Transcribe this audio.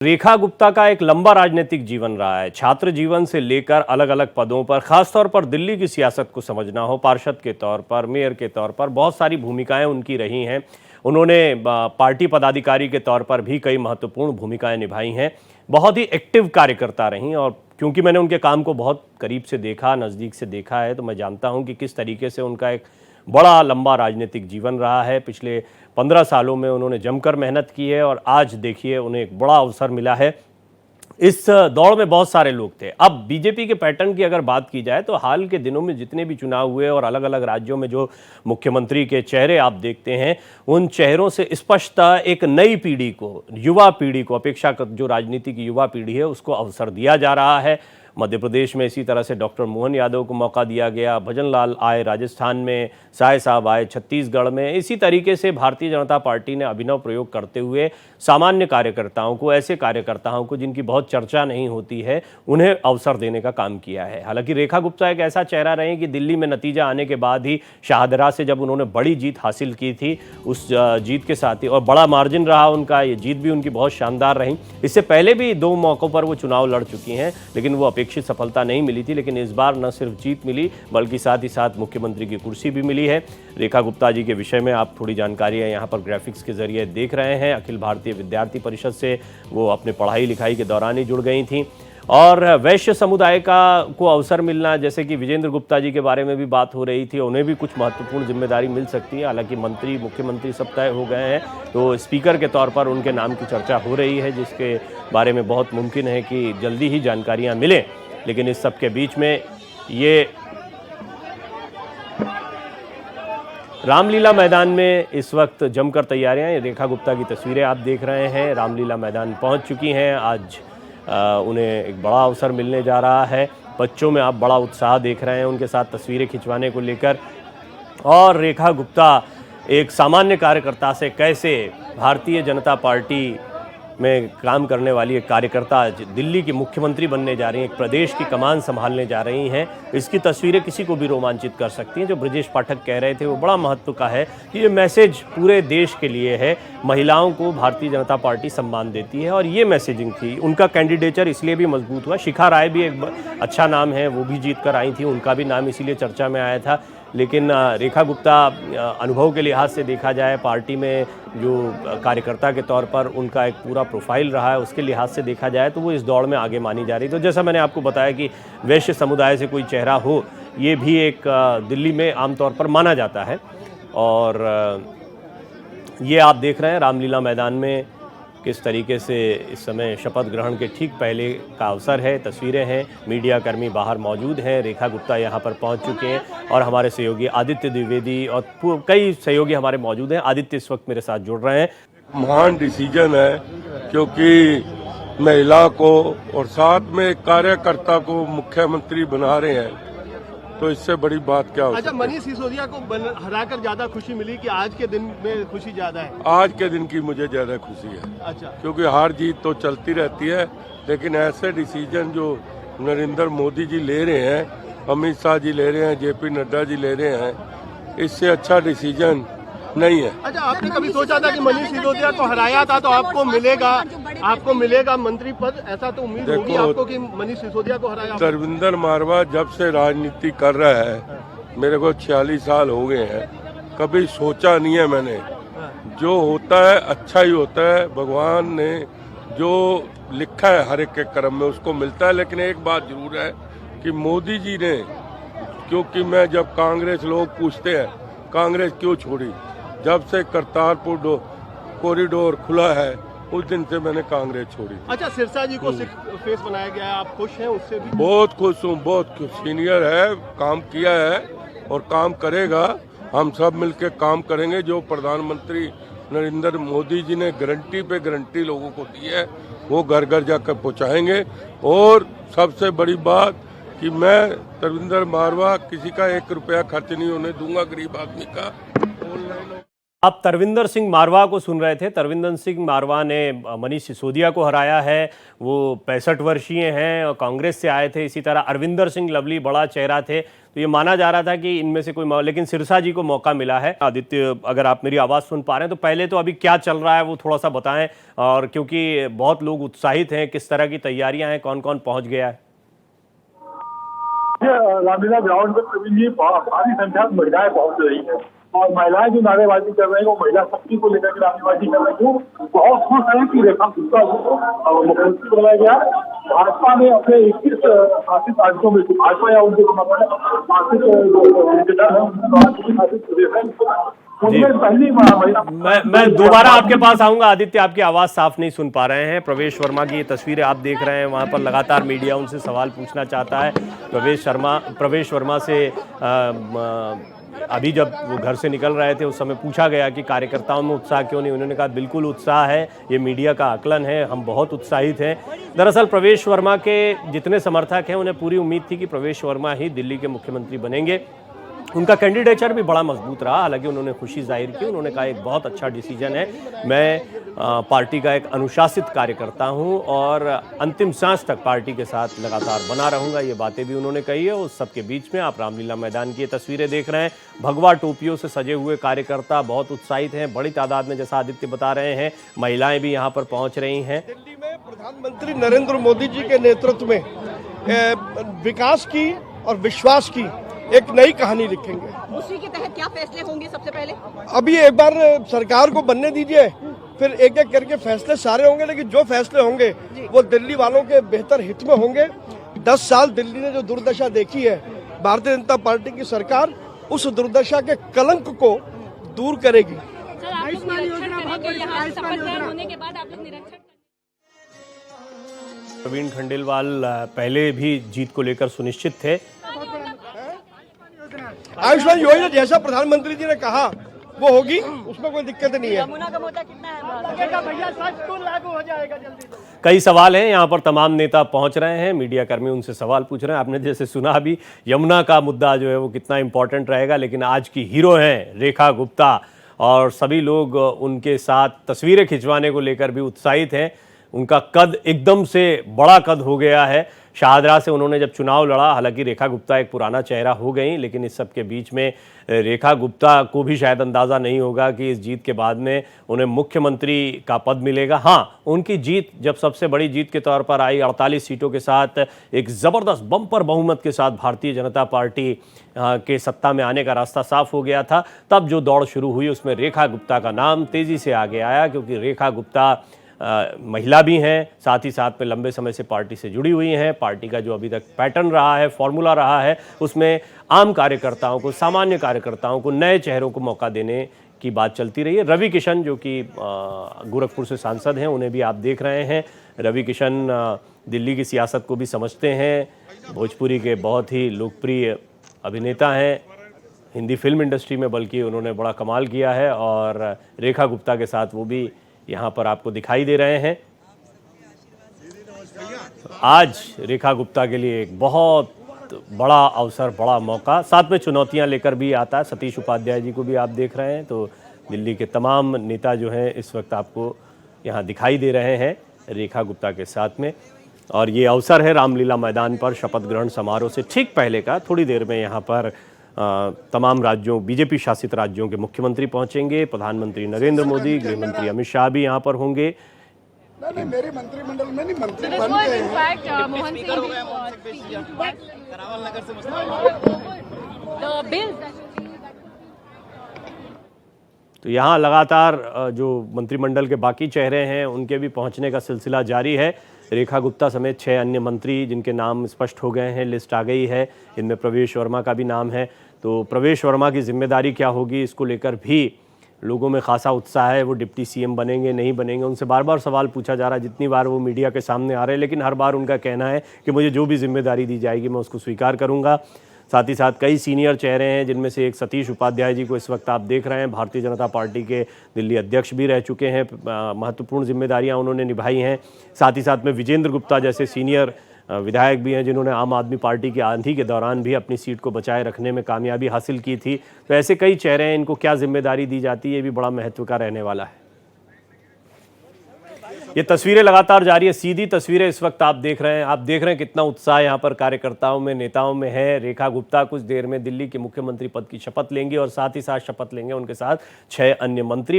रेखा गुप्ता का एक लंबा राजनीतिक जीवन रहा है। छात्र जीवन से लेकर अलग अलग पदों पर, खासतौर पर दिल्ली की सियासत को समझना हो, पार्षद के तौर पर, मेयर के तौर पर बहुत सारी भूमिकाएं उनकी रही हैं। उन्होंने पार्टी पदाधिकारी के तौर पर भी कई महत्वपूर्ण भूमिकाएं निभाई हैं। बहुत ही एक्टिव कार्यकर्ता रहीं और क्योंकि मैंने उनके काम को बहुत करीब से देखा, नज़दीक से देखा है, तो मैं जानता हूँ कि किस तरीके से उनका एक बड़ा लंबा राजनीतिक जीवन रहा है। पिछले 15 सालों में उन्होंने जमकर मेहनत की है और आज देखिए उन्हें एक बड़ा अवसर मिला है। इस दौड़ में बहुत सारे लोग थे। अब बीजेपी के पैटर्न की अगर बात की जाए तो हाल के दिनों में जितने भी चुनाव हुए और अलग अलग राज्यों में जो मुख्यमंत्री के चेहरे आप देखते हैं, उन चेहरों से स्पष्टता एक नई पीढ़ी को, युवा पीढ़ी को, अपेक्षाकृत जो राजनीति की युवा पीढ़ी है उसको अवसर दिया जा रहा है। मध्य प्रदेश में इसी तरह से डॉक्टर मोहन यादव को मौका दिया गया, भजन लाल आए राजस्थान में, साय साहब आए छत्तीसगढ़ में। इसी तरीके से भारतीय जनता पार्टी ने अभिनव प्रयोग करते हुए सामान्य कार्यकर्ताओं को, ऐसे कार्यकर्ताओं को जिनकी बहुत चर्चा नहीं होती है, उन्हें अवसर देने का काम किया है। हालांकि रेखा गुप्ता एक ऐसा चेहरा रहे कि दिल्ली में नतीजा आने के बाद ही शाहदरा से जब उन्होंने बड़ी जीत हासिल की थी, उस जीत के साथ ही और बड़ा मार्जिन रहा उनका, ये जीत भी उनकी बहुत शानदार रही। इससे पहले भी 2 मौक़ों पर वो चुनाव लड़ चुकी हैं, लेकिन वो अपेक्षित सफलता नहीं मिली थी। लेकिन इस बार न सिर्फ जीत मिली बल्कि साथ ही साथ मुख्यमंत्री की कुर्सी भी मिली है। रेखा गुप्ता जी के विषय में आप थोड़ी जानकारियां यहाँ पर ग्राफिक्स के जरिए देख रहे हैं। अखिल भारतीय विद्यार्थी परिषद से वो अपने पढ़ाई लिखाई के दौरान ही जुड़ गई थीं और वैश्य समुदाय को अवसर मिलना, जैसे कि विजेंद्र गुप्ता जी के बारे में भी बात हो रही थी, उन्हें भी कुछ महत्वपूर्ण जिम्मेदारी मिल सकती है। हालांकि मंत्री, मुख्यमंत्री सब तय हो गए हैं, तो स्पीकर के तौर पर उनके नाम की चर्चा हो रही है, जिसके बारे में बहुत मुमकिन है कि जल्दी ही जानकारियाँ मिलें। लेकिन इस सब के बीच में ये रामलीला मैदान में इस वक्त जमकर तैयारियां, रेखा गुप्ता की तस्वीरें आप देख रहे हैं, रामलीला मैदान पहुंच चुकी हैं। आज उन्हें एक बड़ा अवसर मिलने जा रहा है। बच्चों में आप बड़ा उत्साह देख रहे हैं उनके साथ तस्वीरें खिंचवाने को लेकर। और रेखा गुप्ता एक सामान्य कार्यकर्ता से कैसे भारतीय जनता पार्टी में काम करने वाली एक कार्यकर्ता दिल्ली की मुख्यमंत्री बनने जा रही हैं, एक प्रदेश की कमान संभालने जा रही हैं, इसकी तस्वीरें किसी को भी रोमांचित कर सकती हैं। जो ब्रजेश पाठक कह रहे थे वो बड़ा महत्व का है कि ये मैसेज पूरे देश के लिए है। महिलाओं को भारतीय जनता पार्टी सम्मान देती है और ये मैसेजिंग थी। उनका कैंडिडेचर इसलिए भी मजबूत हुआ। शिखा राय भी एक अच्छा नाम है, वो भी जीत कर आई थी, उनका भी नाम इसीलिए चर्चा में आया था। लेकिन रेखा गुप्ता अनुभव के लिहाज से देखा जाए, पार्टी में जो कार्यकर्ता के तौर पर उनका एक पूरा प्रोफाइल रहा है, उसके लिहाज से देखा जाए तो वो इस दौड़ में आगे मानी जा रही। तो जैसा मैंने आपको बताया कि वैश्य समुदाय से कोई चेहरा हो, ये भी एक दिल्ली में आमतौर पर माना जाता है। और ये आप देख रहे हैं रामलीला मैदान में किस तरीके से इस समय शपथ ग्रहण के ठीक पहले का अवसर है। तस्वीरें हैं, मीडिया कर्मी बाहर मौजूद हैं, रेखा गुप्ता यहाँ पर पहुँच चुके हैं और हमारे सहयोगी आदित्य द्विवेदी और कई सहयोगी हमारे मौजूद हैं। आदित्य इस वक्त मेरे साथ जुड़ रहे हैं। महान डिसीजन है क्योंकि महिला को और साथ में कार्यकर्ता को मुख्यमंत्री बना रहे हैं, तो इससे बड़ी बात क्या हो सकती है। मनीष सिसोदिया को हराकर ज्यादा खुशी मिली कि आज के दिन में खुशी ज्यादा है? आज के दिन की मुझे ज्यादा खुशी है। अच्छा। क्योंकि हार जीत तो चलती रहती है, लेकिन ऐसे डिसीजन जो नरेंद्र मोदी जी ले रहे हैं, अमित शाह जी ले रहे हैं, जेपी नड्डा जी ले रहे हैं, इससे अच्छा डिसीजन नहीं है। अच्छा, आपने कभी सोचा था कि मनीष सिसोदिया को हराया था तो आपको मिलेगा मंत्री पद? ऐसा तो उम्मीद होगी आपको कि मनीष सिसोदिया को हराया? तरविंदर मारवा जब से राजनीति कर रहा है, मेरे को 46 साल हो गए हैं, कभी सोचा नहीं है मैंने। जो होता है अच्छा ही होता है, भगवान ने जो लिखा है हर एक के कर्म में उसको मिलता है। लेकिन एक बात जरूर है कि मोदी जी ने, क्योंकि मैं जब कांग्रेस, लोग पूछते हैं कांग्रेस क्यों छोड़ी, जब से करतारपुर कॉरिडोर खुला है उस दिन से मैंने कांग्रेस छोड़ी। अच्छा, सिरसा जी को फेस बनाया गया है, आप खुश हैं उससे भी? बहुत खुश हूँ, बहुत खुश। सीनियर है, काम किया है और काम करेगा। हम सब मिलकर काम करेंगे। जो प्रधानमंत्री नरेंद्र मोदी जी ने गारंटी पे गारंटी लोगों को दी है, वो घर घर जाकर पहुँचाएंगे। और सबसे बड़ी बात कि मैं तरविंदर मारवा किसी का 1 रुपया खर्च नहीं होने दूंगा गरीब आदमी का। ऑनलाइन आप तरविंदर सिंह मारवा को सुन रहे थे। तरविंदर सिंह मारवा ने मनीष सिसोदिया को हराया है। वो 65 वर्षीय हैं और कांग्रेस से आए थे। इसी तरह अरविंदर सिंह लवली बड़ा चेहरा थे, तो ये माना जा रहा था कि इनमें से कोई, लेकिन सिरसा जी को मौका मिला है। आदित्य, अगर आप मेरी आवाज़ सुन पा रहे हैं तो पहले तो अभी क्या चल रहा है वो थोड़ा सा बताएं, और क्योंकि बहुत लोग उत्साहित हैं, किस तरह की तैयारियां हैं, कौन कौन पहुंच गया है? रामलीला ग्राउंड में प्रवीण जी भारी संख्या में महिलाएं पहुंच रही है और महिलाएं जो नारेबाजी कर रही है वो महिला शक्ति को लेकर के नारेबाजी कर रही है। बहुत खुश है कि रेखा गुप्ता को मुख्यमंत्री बनाया गया। भाजपा ने अपने 21 शासित राज्यों में, भाजपा या उनके शासित पहली महिला। मैं दोबारा आपके पास आऊंगा आदित्य, आपकी आवाज़ साफ नहीं सुन पा रहे हैं। प्रवेश वर्मा की ये तस्वीरें आप देख रहे हैं, वहां पर लगातार मीडिया उनसे सवाल पूछना चाहता है। प्रवेश वर्मा से अभी जब वो घर से निकल रहे थे उस समय पूछा गया कि कार्यकर्ताओं में उत्साह क्यों नहीं, उन्होंने कहा बिल्कुल उत्साह है, ये मीडिया का आकलन है, हम बहुत उत्साहित हैं। दरअसल प्रवेश वर्मा के जितने समर्थक हैं उन्हें पूरी उम्मीद थी कि प्रवेश वर्मा ही दिल्ली के मुख्यमंत्री बनेंगे। उनका कैंडिडेचर भी बड़ा मजबूत रहा, हालांकि उन्होंने खुशी जाहिर की। उन्होंने कहा एक बहुत अच्छा डिसीजन है, मैं पार्टी का एक अनुशासित कार्यकर्ता हूं और अंतिम सांस तक पार्टी के साथ लगातार बना रहूंगा, ये बातें भी उन्होंने कही है। उस सबके बीच में आप रामलीला मैदान की ये तस्वीरें देख रहे हैं। भगवा टोपियों से सजे हुए कार्यकर्ता बहुत उत्साहित हैं, बड़ी तादाद में, जैसा आदित्य बता रहे हैं। महिलाएं भी यहाँ पर पहुँच रही हैं। दिल्ली में प्रधानमंत्री नरेंद्र मोदी जी के नेतृत्व में विकास की और विश्वास की एक नई कहानी लिखेंगे। उसी के तहत क्या फैसले होंगे? सबसे पहले अभी एक बार सरकार को बनने दीजिए, फिर एक एक करके फैसले सारे होंगे, लेकिन जो फैसले होंगे वो दिल्ली वालों के बेहतर हित में होंगे। 10 साल दिल्ली ने जो दुर्दशा देखी है, भारतीय जनता पार्टी की सरकार उस दुर्दशा के कलंक को दूर करेगी। प्रवीण खंडेलवाल पहले भी जीत को लेकर सुनिश्चित थे। आयुष्मान योजना जैसा प्रधानमंत्री जी ने कहा वो होगी, उसमें कोई दिक्कत नहीं है। यमुना का मुद्दा कितना है? भैया 7 लागू हो जाएगा जल्दी। कई सवाल हैं, यहाँ पर तमाम नेता पहुंच रहे हैं, मीडिया कर्मी उनसे सवाल पूछ रहे हैं। आपने जैसे सुना अभी, यमुना का मुद्दा जो है वो कितना इंपॉर्टेंट रहेगा, लेकिन आज की हीरो हैं रेखा गुप्ता और सभी लोग उनके साथ तस्वीरें खिंचवाने को लेकर भी उत्साहित हैं। उनका कद एकदम से बड़ा कद हो गया है। शाहदरा से उन्होंने जब चुनाव लड़ा, हालांकि रेखा गुप्ता एक पुराना चेहरा हो गई, लेकिन इस सब के बीच में रेखा गुप्ता को भी शायद अंदाज़ा नहीं होगा कि इस जीत के बाद में उन्हें मुख्यमंत्री का पद मिलेगा। हाँ, उनकी जीत जब सबसे बड़ी जीत के तौर पर आई, 48 सीटों के साथ एक ज़बरदस्त बम्पर बहुमत के साथ भारतीय जनता पार्टी के सत्ता में आने का रास्ता साफ हो गया था, तब जो दौड़ शुरू हुई उसमें रेखा गुप्ता का नाम तेज़ी से आगे आया, क्योंकि रेखा गुप्ता महिला भी हैं, साथ ही साथ में लंबे समय से पार्टी से जुड़ी हुई हैं। पार्टी का जो अभी तक पैटर्न रहा है, फॉर्मूला रहा है, उसमें आम कार्यकर्ताओं को, सामान्य कार्यकर्ताओं को, नए चेहरों को मौका देने की बात चलती रही है। रवि किशन जो कि गोरखपुर से सांसद हैं, उन्हें भी आप देख रहे हैं। रवि किशन दिल्ली की सियासत को भी समझते हैं, भोजपुरी के बहुत ही लोकप्रिय अभिनेता हैं, हिंदी फिल्म इंडस्ट्री में बल्कि उन्होंने बड़ा कमाल किया है, और रेखा गुप्ता के साथ वो भी यहाँ पर आपको दिखाई दे रहे हैं। आज रेखा गुप्ता के लिए एक बहुत बड़ा अवसर, बड़ा मौका, साथ में चुनौतियाँ लेकर भी आता है। सतीश उपाध्याय जी को भी आप देख रहे हैं, तो दिल्ली के तमाम नेता जो हैं इस वक्त आपको यहाँ दिखाई दे रहे हैं रेखा गुप्ता के साथ में। और ये अवसर है रामलीला मैदान पर शपथ ग्रहण समारोह से ठीक पहले का। थोड़ी देर में यहाँ पर तमाम राज्यों, बीजेपी शासित राज्यों के मुख्यमंत्री पहुंचेंगे। प्रधानमंत्री नरेंद्र मोदी, गृह मंत्री अमित शाह भी यहां पर होंगे। नहीं, मेरे मंत्रिमंडल में नहीं, मंत्री बन गए हैं। तो यहाँ लगातार जो मंत्रिमंडल के बाकी चेहरे हैं उनके भी पहुंचने का सिलसिला जारी है। रेखा गुप्ता समेत 6 अन्य मंत्री जिनके नाम स्पष्ट हो गए हैं, लिस्ट आ गई है, इनमें प्रवेश वर्मा का भी नाम है। तो प्रवेश वर्मा की जिम्मेदारी क्या होगी, इसको लेकर भी लोगों में खासा उत्साह है। वो डिप्टी सीएम बनेंगे, नहीं बनेंगे, उनसे बार बार सवाल पूछा जा रहा है। जितनी बार वो मीडिया के सामने आ रहे हैं, लेकिन हर बार उनका कहना है कि मुझे जो भी जिम्मेदारी दी जाएगी मैं उसको स्वीकार करूँगा। साथ ही साथ कई सीनियर चेहरे हैं, जिनमें से एक सतीश उपाध्याय जी को इस वक्त आप देख रहे हैं, भारतीय जनता पार्टी के दिल्ली अध्यक्ष भी रह चुके हैं, महत्वपूर्ण जिम्मेदारियां उन्होंने निभाई हैं। साथ ही साथ में विजेंद्र गुप्ता जैसे सीनियर विधायक भी हैं जिन्होंने आम आदमी पार्टी की आंधी के दौरान भी अपनी सीट को बचाए रखने में कामयाबी हासिल की थी। तो ऐसे कई चेहरे हैं, इनको क्या जिम्मेदारी दी जाती है, ये भी बड़ा महत्व का रहने वाला है। ये तस्वीरें लगातार जारी है, सीधी तस्वीरें इस वक्त आप देख रहे हैं कितना उत्साह यहाँ पर कार्यकर्ताओं में, नेताओं में है। रेखा गुप्ता कुछ देर में दिल्ली के मुख्यमंत्री पद की शपथ लेंगी और साथ ही साथ शपथ लेंगे उनके साथ 6 अन्य मंत्री।